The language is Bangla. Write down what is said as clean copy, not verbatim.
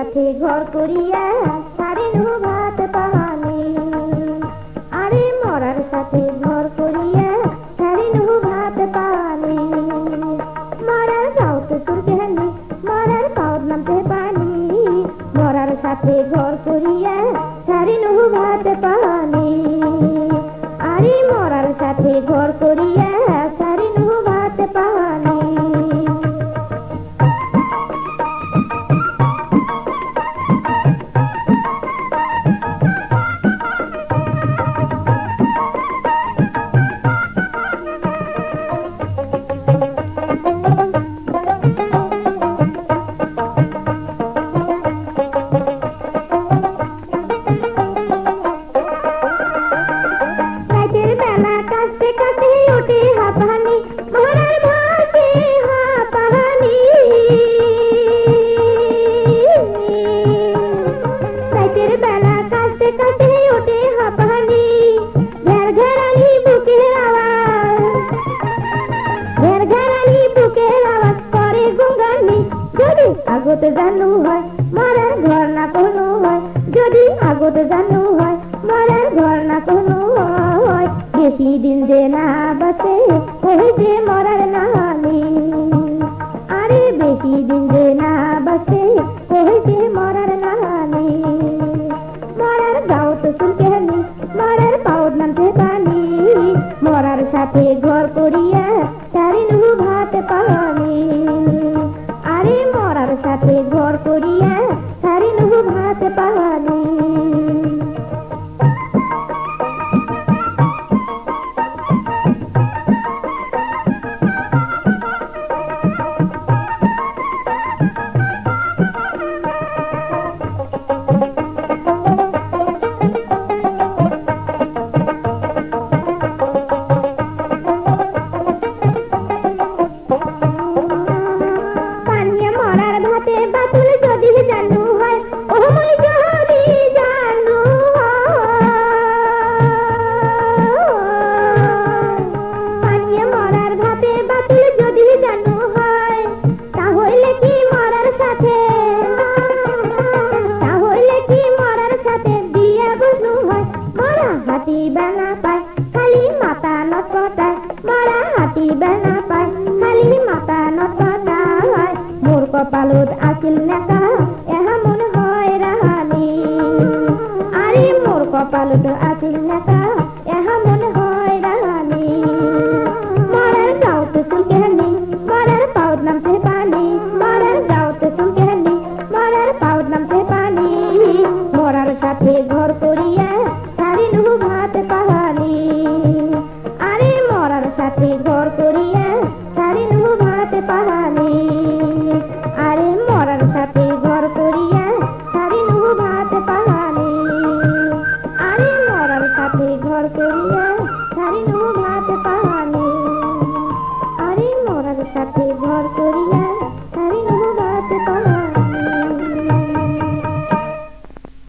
সাথে ঘর করিয়া ছাড়িনু ভাত পানি। আরে মরার সাথে ঘর করিয়া ছাড়িনু ভাত পানি। মরার গাও তো তোর কেহানি, মরার পাওর নামতে পানি। মরার সাথে ঘর করিয়া ছাড়িনু ভাত পানি। আরে মরার সাথে ঘর করিয়া ছাড়িনু ভাত পানি। আগত জানু হয় মরার ঘর না কোনো হয়, যদি আগত জানু হয় মরার ঘর না কোনো হয়। বেশি দিন যে না বাঁচে ওই যে মরার নামে। আরে বেশি দিন যে না বাঁচে ওই যে মরার নামে। মরার গাও তো চুলকেহানি, মরার পাওর নামতে পানি। মরার সাথে ঘর করিয়া ছাড়িনু ভাত পানি। আরে মরার সাথে ঘর করিয়া ছাড়িনু ভাত পানি। কপালত আছিল নেতা এমন হয় রাহানি। আরে মোর কপালত